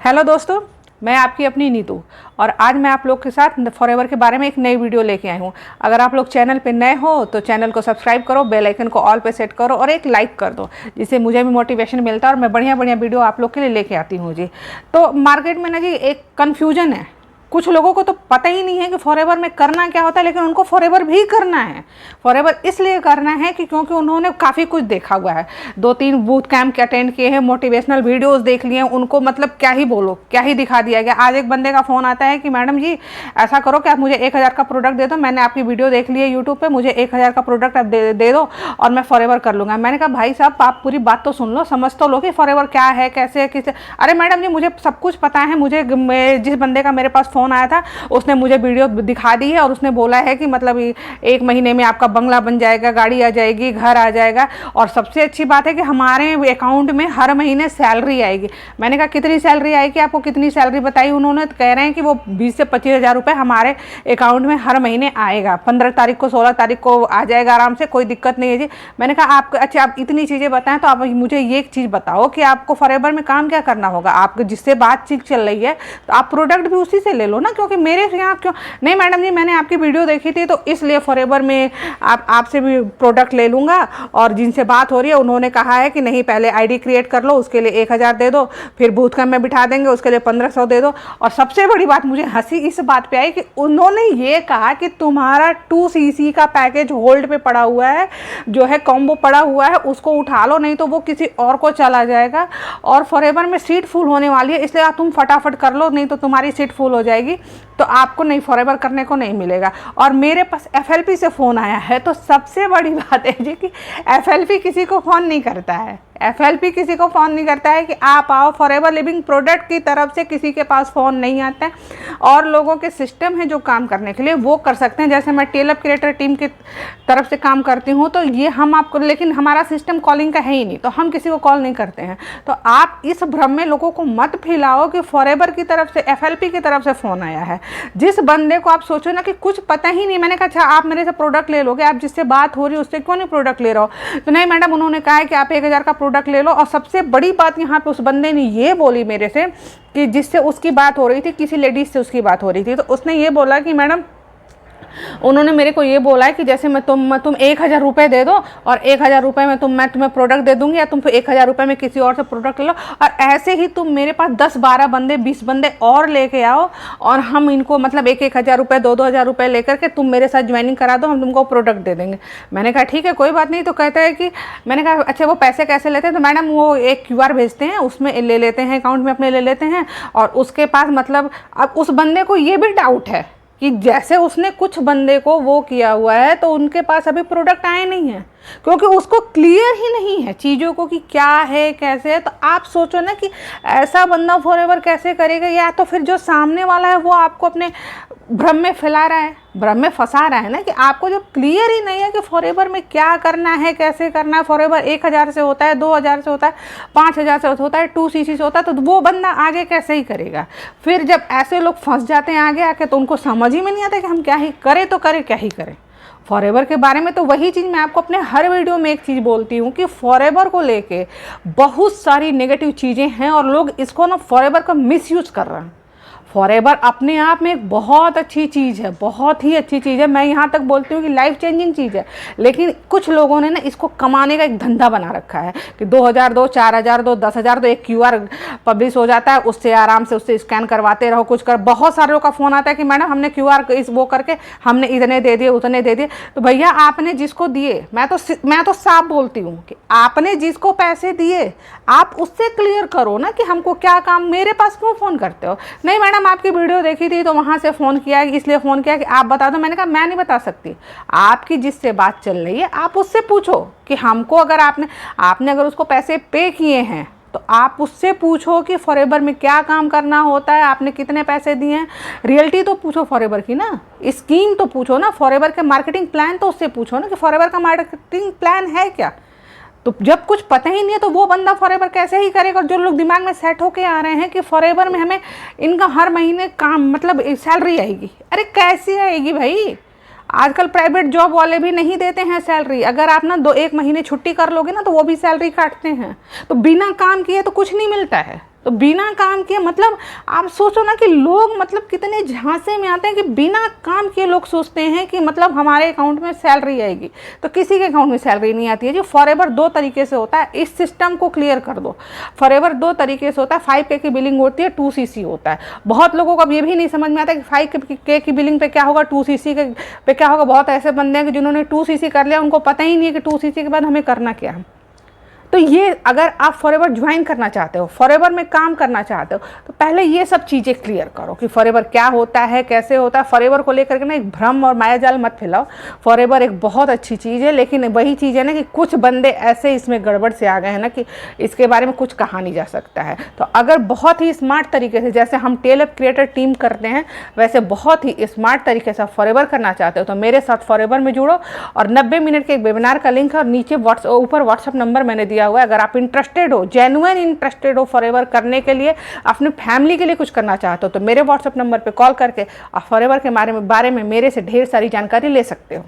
Hello दोस्तों, मैं आपकी अपनी नीतू और आज मैं आप लोग के साथ फॉरएवर के बारे में एक नई वीडियो लेके आई हूँ। अगर आप लोग चैनल पे नए हो तो चैनल को सब्सक्राइब करो, बेल आइकन को ऑल पे सेट करो और एक लाइक कर दो, जिससे मुझे भी मोटिवेशन मिलता है और मैं बढ़िया बढ़िया वीडियो आप लोग के लिए लेके आती हूँ जी। तो मार्केट में ना जी एक कन्फ्यूजन है, कुछ लोगों को तो पता ही नहीं है कि फॉरएवर में करना क्या होता है, लेकिन उनको फॉरएवर भी करना है। फॉरएवर इसलिए करना है कि क्योंकि उन्होंने काफ़ी कुछ देखा हुआ है, 2-3 बूट कैंप के अटेंड किए हैं, मोटिवेशनल वीडियोस देख लिए हैं, उनको मतलब क्या ही बोलो, क्या ही दिखा दिया गया। आज एक बंदे का फ़ोन आता है कि मैडम जी ऐसा करो कि आप मुझे 1000 का प्रोडक्ट दे दो, मैंने आपकी वीडियो देख ली है यूट्यूब पर, मुझे 1000 का प्रोडक्ट आप दे दो और मैं फॉरएवर कर लूँगा। मैंने कहा भाई साहब आप पूरी बात तो सुन लो, समझ तो लो कि फॉरएवर क्या है, कैसे है, किस। अरे मैडम जी मुझे सब कुछ पता है, मुझे जिस बंदे का मेरे पास फ़ोन आया था उसने मुझे वीडियो दिखा दी है और उसने बोला है कि मतलब 1 महीने में आपका बंगला बन जाएगा, गाड़ी आ जाएगी, घर आ जाएगा और सबसे अच्छी बात है कि हमारे अकाउंट में हर महीने सैलरी आएगी। मैंने कहा कितनी सैलरी आएगी, आपको कितनी सैलरी बताई उन्होंने, तो कह रहे हैं कि वो 20 से 25 हज़ार रुपये हमारे अकाउंट में हर महीने आएगा, 15 तारीख को 16 तारीख को आ जाएगा आराम से, कोई दिक्कत नहीं है जी। मैंने कहा आप अच्छा आप इतनी चीज़ें बताएं तो आप मुझे ये एक चीज़ बताओ कि आपको फॉरएवर में काम क्या करना होगा। आपको जिससे बातचीत चल रही है तो आप प्रोडक्ट भी उसी से ले लो ना, क्योंकि मेरे यहाँ क्यों नहीं। मैडम जी मैंने आपकी वीडियो देखी थी तो इसलिए फॉरएवर में आपसे भी प्रोडक्ट ले लूँगा, और जिनसे बात हो रही है उन्होंने कहा है कि नहीं पहले आईडी क्रिएट कर लो, उसके लिए 1000 दे दो, फिर बूथ कैंप में बिठा देंगे उसके लिए 1500 दे दो। और सबसे बड़ी बात मुझे हंसी इस बात पे आई कि उन्होंने ये कहा कि तुम्हारा 2cc का पैकेज होल्ड पे पड़ा हुआ है, जो है कॉम्बो पड़ा हुआ है, उसको उठा लो नहीं तो वो किसी और को चला जाएगा और फॉरएवर में सीट फुल होने वाली है, इसलिए तुम फटाफट कर लो नहीं तो तुम्हारी सीट फुल हो जाएगी, तो आपको नहीं फॉरएवर करने को नहीं मिलेगा। और मेरे पास FLP से फ़ोन आया है, तो सबसे बड़ी बात है जी कि FLP किसी को फ़ोन नहीं करता है, FLP किसी को फ़ोन नहीं करता है कि आप आओ। फॉरएवर लिविंग प्रोडक्ट की तरफ से किसी के पास फ़ोन नहीं आता है और लोगों के सिस्टम है जो काम करने के लिए वो कर सकते हैं। जैसे मैं टेल अप क्रिएटर टीम की तरफ से काम करती हूँ तो ये हम आपको, लेकिन हमारा सिस्टम कॉलिंग का है ही नहीं, तो हम किसी को कॉल नहीं करते हैं। तो आप इस भ्रम में लोगों को मत फैलाओ कि फॉरएवर की तरफ से, FLP की तरफ से फ़ोन आया है। जिस बंदे को आप सोचो ना कि कुछ पता ही नहीं, मैंने कहा अच्छा आप मेरे से प्रोडक्ट ले लोगे, आप जिससे बात हो रही है उससे क्यों नहीं प्रोडक्ट ले रहे हो, तो नहीं मैडम उन्होंने कहा है कि आप 1000 का प्रोडक्ट ले लो। और सबसे बड़ी बात यहाँ पे उस बंदे ने ये बोली मेरे से कि जिससे उसकी बात हो रही थी, किसी लेडीज से उसकी बात हो रही थी, तो उसने ये बोला कि मैडम उन्होंने मेरे को ये बोला है कि जैसे तुम 1000 रुपये दे दो और 1000 रुपये में मैं तुम्हें प्रोडक्ट दे दूंगी, या तुम 1000 रुपये में किसी और से प्रोडक्ट ले लो और ऐसे ही तुम मेरे पास 10-12 बंदे 20 बंदे और लेके आओ और हम इनको मतलब 1-1000 रुपये 2-2000 रुपये लेकर के तुम मेरे साथ ज्वाइनिंग करा दो, हम तुमको प्रोडक्ट दे देंगे। मैंने कहा ठीक है कोई बात नहीं। तो कहता है कि मैंने कहा अच्छा वो पैसे कैसे लेते हैं, तो मैडम वो एक QR भेजते हैं, उसमें ले लेते हैं, अकाउंट में अपने ले लेते हैं और उसके पास मतलब अब उस बंदे को ये भी डाउट है कि जैसे उसने कुछ बंदे को वो किया हुआ है तो उनके पास अभी प्रोडक्ट आए नहीं है, क्योंकि उसको क्लियर ही नहीं है चीज़ों को कि क्या है कैसे है। तो आप सोचो ना कि ऐसा बंदा फॉरएवर कैसे करेगा, या तो फिर जो सामने वाला है वो आपको अपने भ्रम में फैला रहा है, भ्रम में फंसा रहा है ना, कि आपको जो क्लियर ही नहीं है कि फॉरएवर में क्या करना है, कैसे करना है। फॉरएवर 1000 से होता है, 2000 से होता है, 5000 से होता है, 2cc से होता है, तो वो बंदा आगे कैसे ही करेगा। फिर जब ऐसे लोग फंस जाते हैं आगे आके तो उनको समझ ही में नहीं आता कि हम क्या ही करें, तो करें क्या ही करें। फॉरएवर के बारे में तो वही चीज़ मैं आपको अपने हर वीडियो में एक चीज़ बोलती हूँ कि फॉरएवर को लेके बहुत सारी नेगेटिव चीज़ें हैं और लोग इसको ना फॉरएवर का मिसयूज़ कर रहे हैं। फॉरएवर अपने आप में एक बहुत अच्छी चीज़ है, बहुत ही अच्छी चीज़ है, मैं यहाँ तक बोलती हूँ कि लाइफ चेंजिंग चीज़ है। लेकिन कुछ लोगों ने ना इसको कमाने का एक धंधा बना रखा है कि 2000 दो, 4000 दो, 10,000 दो, एक QR पब्लिश हो जाता है, उससे आराम से उससे स्कैन करवाते रहो, कुछ कर। बहुत सारे लोगों का फ़ोन आता है कि मैडम हमने QR इस वो करके हमने इतने दे दिए उतने दे दिए। तो भैया आपने जिसको दिए, मैं तो साफ बोलती हूँ कि आपने जिसको पैसे दिए आप उससे क्लियर करो ना कि हमको क्या काम, मेरे पास क्यों फ़ोन करते हो। नहीं मैडम आपकी वीडियो देखी थी तो वहाँ से फ़ोन किया, इसलिए फ़ोन किया कि आप बता दो। मैंने कहा मैं नहीं बता सकती, आपकी जिससे बात चल रही है आप उससे पूछो कि हमको, अगर आपने अगर उसको पैसे पे किए हैं तो आप उससे पूछो कि फॉरएवर में क्या काम करना होता है, आपने कितने पैसे दिए हैं। रियलिटी तो पूछो फॉरएवर की ना, स्कीम तो पूछो ना, फॉरएवर के मार्केटिंग प्लान तो उससे पूछो ना कि फॉरएवर का मार्केटिंग प्लान है क्या। तो जब कुछ पता ही नहीं है तो वो बंदा फॉरएवर कैसे ही करेगा। जो लोग दिमाग में सेट होके आ रहे हैं कि फॉरएवर में हमें इनका हर महीने काम मतलब सैलरी आएगी, अरे कैसी आएगी भाई। आजकल प्राइवेट जॉब वाले भी नहीं देते हैं सैलरी। अगर आप ना 2-1 महीने छुट्टी कर लोगे ना तो वो भी सैलरी काटते हैं। तो बिना काम किए तो कुछ नहीं मिलता है। तो बिना काम किए मतलब आप सोचो ना कि लोग मतलब कितने झांसे में आते हैं कि बिना काम किए लोग सोचते हैं कि मतलब हमारे अकाउंट में सैलरी आएगी, तो किसी के अकाउंट में सैलरी नहीं आती है जी। फॉरएवर 2 तरीके से होता है, इस सिस्टम को क्लियर कर दो। फॉरएवर 2 तरीके से होता है, 5K की बिलिंग होती है, 2CC होता है। बहुत लोगों को अब ये भी नहीं समझ में आता कि 5K की बिलिंग पे क्या होगा, 2CC पे क्या होगा। बहुत ऐसे बंदे हैं कि जिन्होंने 2CC कर लिया, उनको पता ही नहीं है कि 2CC के बाद हमें करना क्या है। तो ये अगर आप फॉरएवर ज्वाइन करना चाहते हो, फॉरएवर में काम करना चाहते हो, तो पहले ये सब चीज़ें क्लियर करो कि फॉरएवर क्या होता है, कैसे होता है। फॉरएवर को लेकर के ना एक भ्रम और मायाजाल मत फैलाओ। फॉरएवर एक बहुत अच्छी चीज़ है, लेकिन वही चीज़ है ना कि कुछ बंदे ऐसे इसमें गड़बड़ से आ गए हैं ना कि इसके बारे में कुछ कहा नहीं जा सकता है। तो अगर बहुत ही स्मार्ट तरीके से, जैसे हम टेल क्रिएटर टीम करते हैं, वैसे बहुत ही स्मार्ट तरीके से फॉरएवर करना चाहते हो तो मेरे साथ फॉरएवर में जुड़ो। और 90 मिनट के एक वेबिनार का लिंक है और नीचे ऊपर व्हाट्सअप नंबर मैंने दिया हुआ है। अगर आप इंटरेस्टेड हो, जेन्युइन इंटरेस्टेड हो फॉरएवर करने के लिए, अपने फैमिली के लिए कुछ करना चाहते हो, तो मेरे व्हाट्सएप नंबर पे कॉल करके आप फॉरएवर के बारे में मेरे से ढेर सारी जानकारी ले सकते हो।